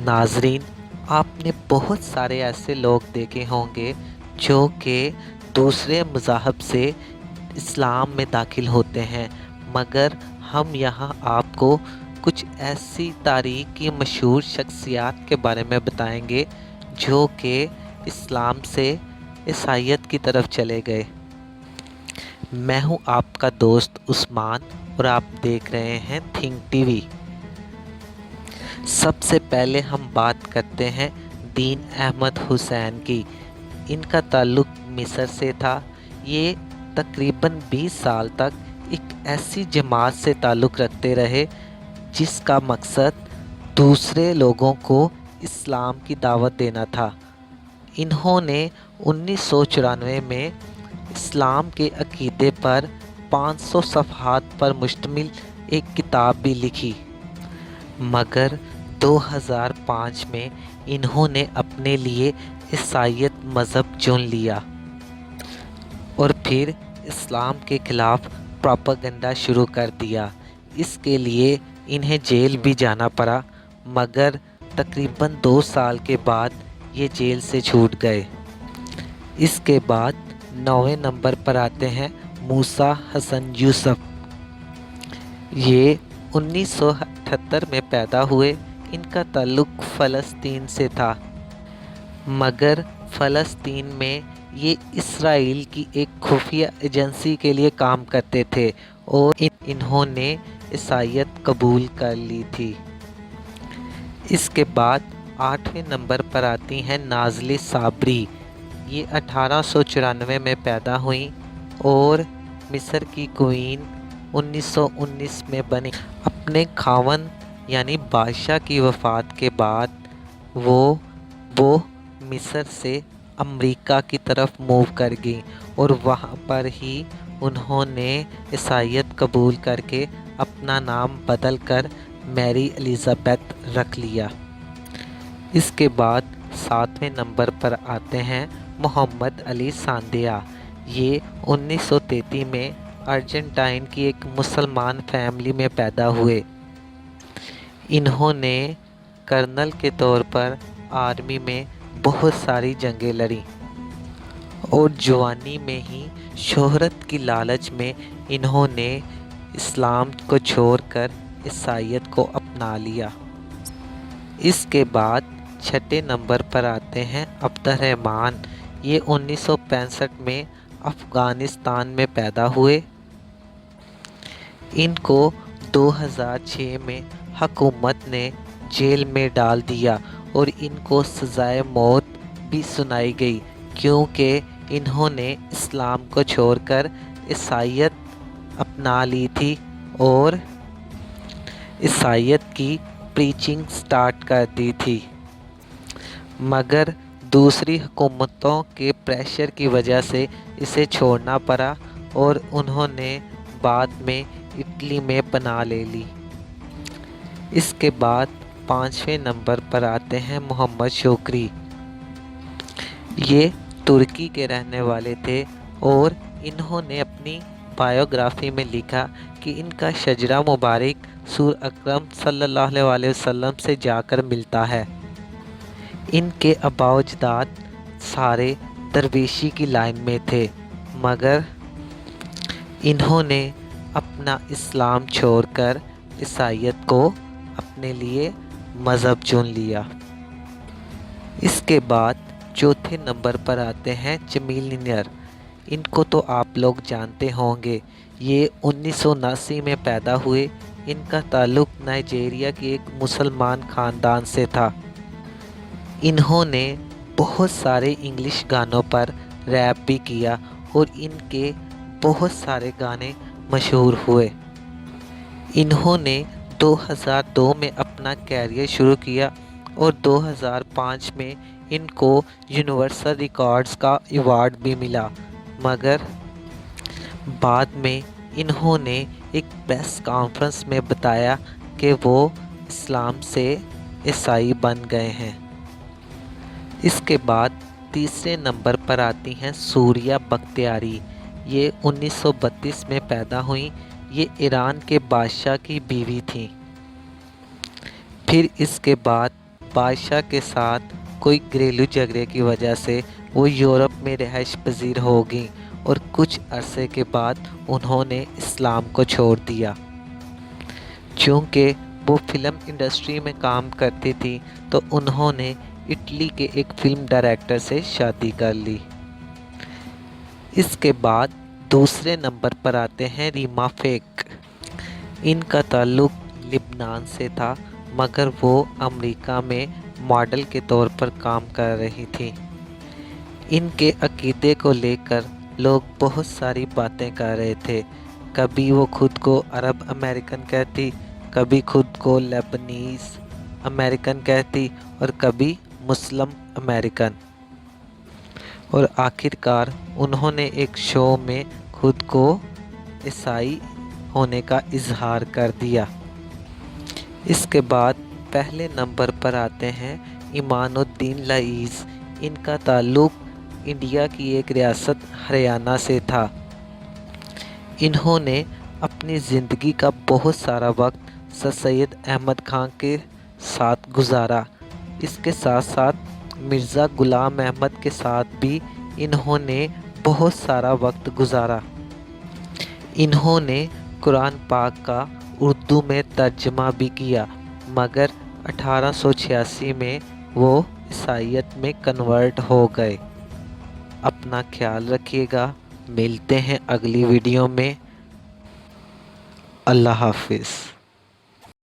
नाज़रीन, आपने बहुत सारे ऐसे लोग देखे होंगे जो कि दूसरे मज़हब से इस्लाम में दाखिल होते हैं, मगर हम यहाँ आपको कुछ ऐसी तारीख़ की मशहूर शख्सियत के बारे में बताएंगे जो कि इस्लाम से ईसाईयत की तरफ चले गए। मैं हूँ आपका दोस्त उस्मान और आप देख रहे हैं थिंक टीवी। सबसे पहले हम बात करते हैं दीन अहमद हुसैन की। इनका ताल्लुक़ मिस्र से था। ये तकरीबन 20 साल तक एक ऐसी जमात से ताल्लुक़ रखते रहे जिसका मकसद दूसरे लोगों को इस्लाम की दावत देना था। इन्होंने 1994 में इस्लाम के अक़ीदे पर 500 सफ़हात पर मुश्तमिल एक किताब भी लिखी, मगर 2005 में इन्होंने अपने लिए ईसाईयत मज़हब चुन लिया और फिर इस्लाम के ख़िलाफ़ प्रोपेगेंडा शुरू कर दिया। इसके लिए इन्हें जेल भी जाना पड़ा, मगर तकरीबन 2 साल के बाद ये जेल से छूट गए। इसके बाद 9वें नंबर पर आते हैं मूसा हसन यूसुफ। ये 1978 में पैदा हुए। इनका ताल्लुक़ फ़लस्तीन से था, मगर फ़लस्तीन में ये इसराइल की एक खुफिया एजेंसी के लिए काम करते थे और इन्होंने ईसाईयत कबूल कर ली थी। इसके बाद 8वें नंबर पर आती हैं नाज़ली साबरी। ये 1894 में पैदा हुई और मिस्र की क्वीन 1919 में बनी। अपने खावन यानी बादशाह की वफ़ात के बाद वो मिस्र से अमेरिका की तरफ मूव कर गई और वहाँ पर ही उन्होंने ईसाईयत कबूल करके अपना नाम बदल कर मैरी एलिज़ाबेथ रख लिया। इसके बाद 7वें नंबर पर आते हैं मोहम्मद अली सांदिया। ये 1933 में अर्जेंटाइन की एक मुसलमान फैमिली में पैदा हुए। इन्होंने कर्नल के तौर पर आर्मी में बहुत सारी जंगें लड़ी और जवानी में ही शोहरत की लालच में इन्होंने इस्लाम को छोड़कर ईसाईयत को अपना लिया। इसके बाद 6ठे नंबर पर आते हैं अब्दुर्रहमान। ये 1965 में अफ़गानिस्तान में पैदा हुए। इनको 2006 में हुकूमत ने जेल में डाल दिया और इनको सज़ाए मौत भी सुनाई गई, क्योंकि इन्होंने इस्लाम को छोड़कर ईसाईयत अपना ली थी और ईसाईयत की प्रीचिंग स्टार्ट कर दी थी, मगर दूसरी हुकूमतों के प्रेशर की वजह से इसे छोड़ना पड़ा और उन्होंने बाद में इटली में पनाह ले ली। इसके बाद 5वें नंबर पर आते हैं मोहम्मद शोकरी। ये तुर्की के रहने वाले थे और इन्होंने अपनी बायोग्राफी में लिखा कि इनका शजरा मुबारक सूर अकरम सल्लल्लाहु अलैहि वसल्लम से जाकर मिलता है। इनके आबाओ अजदाद सारे दरवेशी की लाइन में थे, मगर इन्होंने अपना इस्लाम छोड़कर ईसाईयत को अपने लिए मज़हब चुन लिया। इसके बाद 4थे नंबर पर आते हैं जमील नियर। इनको तो आप लोग जानते होंगे। ये 1979 में पैदा हुए। इनका ताल्लुक़ नाइजीरिया के एक मुसलमान ख़ानदान से था। इन्होंने बहुत सारे इंग्लिश गानों पर रैप भी किया और इनके बहुत सारे गाने मशहूर हुए। इन्होंने 2002 में अपना कैरियर शुरू किया और 2005 में इनको यूनिवर्सल रिकॉर्ड्स का अवार्ड भी मिला, मगर बाद में इन्होंने एक प्रेस कॉन्फ्रेंस में बताया कि वो इस्लाम से ईसाई बन गए हैं। इसके बाद 3रे नंबर पर आती हैं सूरिया बख्तियारी। ये 1932 में पैदा हुई। ये ईरान के बादशाह की बीवी थी। फिर इसके बाद بادشاہ کے ساتھ کوئی گھریلو جھگڑے کی وجہ سے وہ یورپ میں رہائش پذیر ہو گئیں اور کچھ عرصے کے بعد انہوں نے اسلام کو چھوڑ دیا۔ چونکہ وہ فلم انڈسٹری میں کام کرتی تھی تو انہوں نے اٹلی کے ایک فلم ڈائریکٹر سے شادی کر لی۔ اس کے بعد دوسرے نمبر پر آتے ہیں ریما فیک۔ ان کا تعلق لبنان سے تھا مگر وہ امریکہ میں ماڈل کے طور پر کام کر رہی تھیں۔ ان کے عقیدے کو لے کر لوگ بہت ساری باتیں کر رہے تھے۔ کبھی وہ خود کو عرب امریکن کہتی، کبھی خود کو لیبنیز امریکن کہتی اور کبھی مسلم امریکن، اور آخرکار انہوں نے ایک شو میں خود کو عیسائی ہونے کا اظہار کر دیا۔ اس کے بعد پہلے نمبر پر آتے ہیں ایمان الدین لعیز۔ ان کا تعلق انڈیا کی ایک ریاست ہریانہ سے تھا۔ انہوں نے اپنی زندگی کا بہت سارا وقت سر سید احمد خان کے ساتھ گزارا۔ اس کے ساتھ ساتھ مرزا غلام احمد کے ساتھ بھی انہوں نے بہت سارا وقت گزارا۔ انہوں نے قرآن پاک کا اردو میں ترجمہ بھی کیا مگر 1886 میں وہ عیسائیت میں کنورٹ ہو گئے۔ اپنا خیال رکھیے گا، ملتے ہیں اگلی ویڈیو میں۔ اللہ حافظ۔